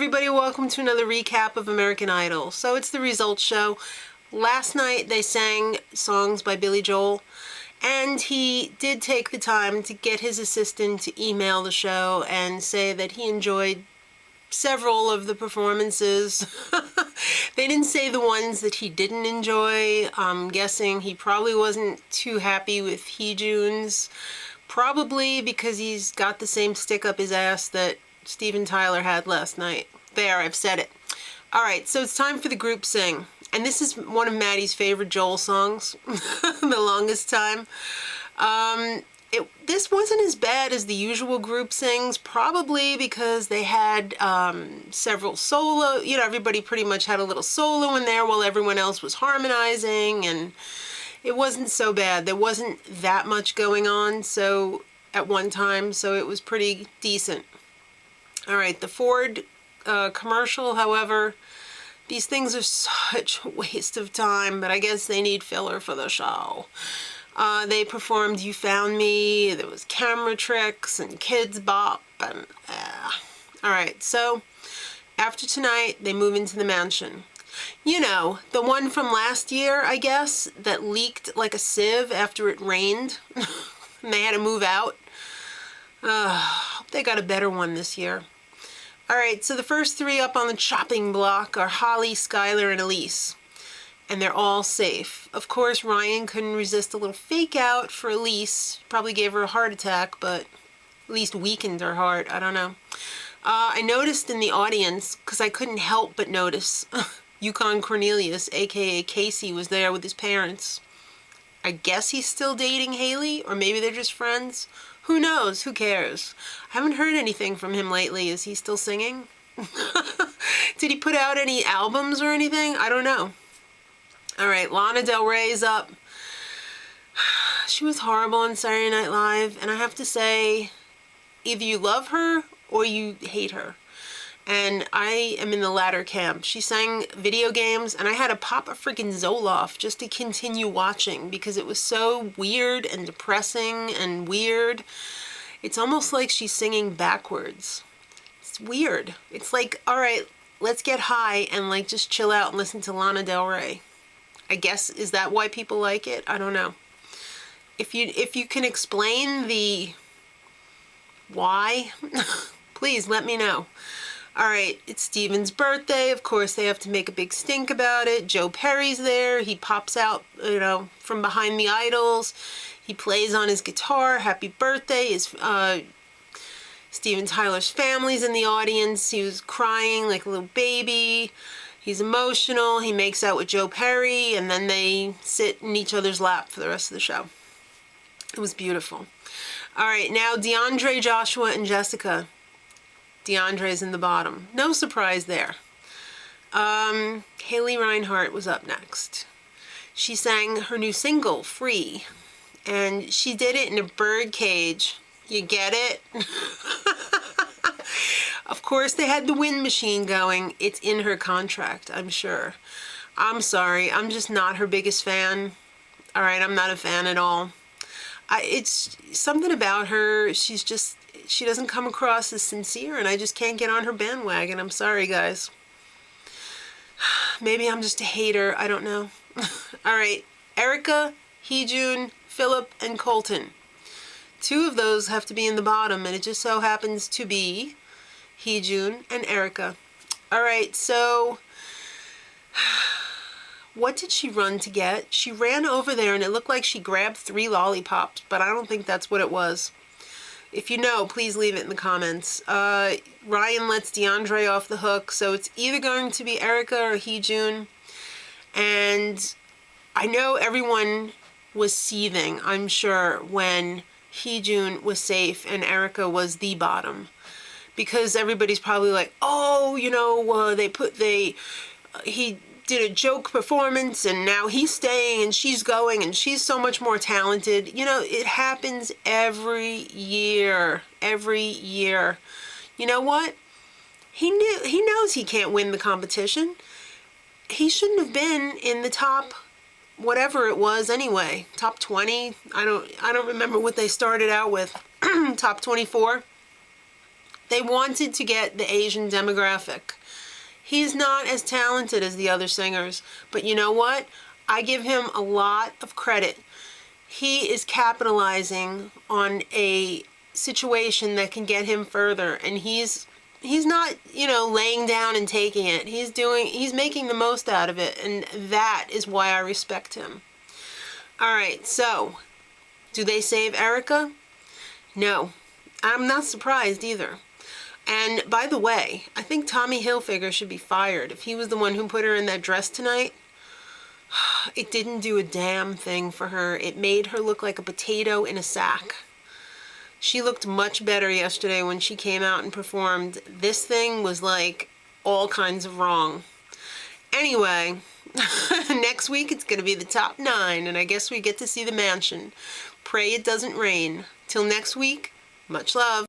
everybody, welcome to another recap of American Idol. So it's the results show. Last night they sang songs by Billy Joel, and he did take the time to get his assistant to email the show and say that he enjoyed several of the performances. They didn't say the ones that he didn't enjoy. I'm guessing he probably wasn't too happy with Heejun's, probably because he's got the same stick up his ass that Steven Tyler had last night. There, I've said it. All right, so it's time for the group sing. And this is one of Maddie's favorite Joel songs, the longest time. This wasn't as bad as the usual group sings, probably because they had several solo, everybody pretty much had a little solo in there while everyone else was harmonizing, and it wasn't so bad. There wasn't that much going on at one time, so it was pretty decent. All right, the Ford commercial, however, these things are such a waste of time, but I guess they need filler for the show. They performed You Found Me, there was camera tricks and Kids Bop, and all right, so after tonight, they move into the mansion. You know, the one from last year, I guess, that leaked like a sieve after it rained, and they had to move out. Hope they got a better one this year. All right, so the first three up on the chopping block are Holly, Skylar, and Elise. And they're all safe. Of course, Ryan couldn't resist a little fake out for Elise. Probably gave her a heart attack, but at least weakened her heart. I don't know. I noticed in the audience, because I couldn't help but notice, Yukon Cornelius, aka Casey, was there with his parents. I guess he's still dating Haley, or maybe they're just friends. Who knows? Who cares? I haven't heard anything from him lately. Is he still singing? Did he put out any albums or anything? I don't know. All right, Lana Del Rey's up. She was horrible on Saturday Night Live, and I have to say, either you love her or you hate her. And I am in the latter camp. She sang video games, and I had to pop a freaking Zoloft just to continue watching because it was so weird and depressing and weird. It's almost like she's singing backwards. It's weird. It's like, all right, let's get high and like just chill out and listen to Lana Del Rey. I guess, is that why people like it? I don't know. If you can explain the why, please let me know. All right, it's Steven's birthday. Of course, they have to make a big stink about it. Joe Perry's there. He pops out, from behind the idols. He plays on his guitar. Happy birthday. Steven Tyler's family's in the audience. He was crying like a little baby. He's emotional. He makes out with Joe Perry, and then they sit in each other's lap for the rest of the show. It was beautiful. All right, now DeAndre, Joshua, and Jessica. DeAndre's in the bottom. No surprise there. Haley Reinhart was up next. She sang her new single, Free, and she did it in a bird cage. You get it? Of course, they had the wind machine going. It's in her contract, I'm sure. I'm sorry. I'm just not her biggest fan. All right, I'm not a fan at all. It's something about her. She doesn't come across as sincere, and I just can't get on her bandwagon. I'm sorry, guys. Maybe I'm just a hater. I don't know. All right, Erica, Heejun, Philip, and Colton. Two of those have to be in the bottom, and it just so happens to be Heejun and Erica. All right, so what did she run to get? She ran over there, and it looked like she grabbed 3 lollipops, but I don't think that's what it was. If you know, please leave it in the comments. Ryan lets DeAndre off the hook, so it's either going to be Erica or Heejun. And I know everyone was seething, I'm sure, when Heejun was safe and Erica was the bottom. Because everybody's probably like, oh, he did a joke performance and now he's staying and she's going and she's so much more talented. It happens every year. You know what? He knows he can't win the competition. He shouldn't have been in the top whatever it was anyway. Top 20. I don't remember what they started out with. Top 24. They wanted to get the Asian demographic. He's not as talented as the other singers, but you know what? I give him a lot of credit. He is capitalizing on a situation that can get him further, and he's not, laying down and taking it. He's making the most out of it, and that is why I respect him. All right, so do they save Erica? No. I'm not surprised either. And by the way, I think Tommy Hilfiger should be fired. If he was the one who put her in that dress tonight, it didn't do a damn thing for her. It made her look like a potato in a sack. She looked much better yesterday when she came out and performed. This thing was like all kinds of wrong. Anyway, next week it's going to be the top 9, and I guess we get to see the mansion. Pray it doesn't rain. Till next week, much love.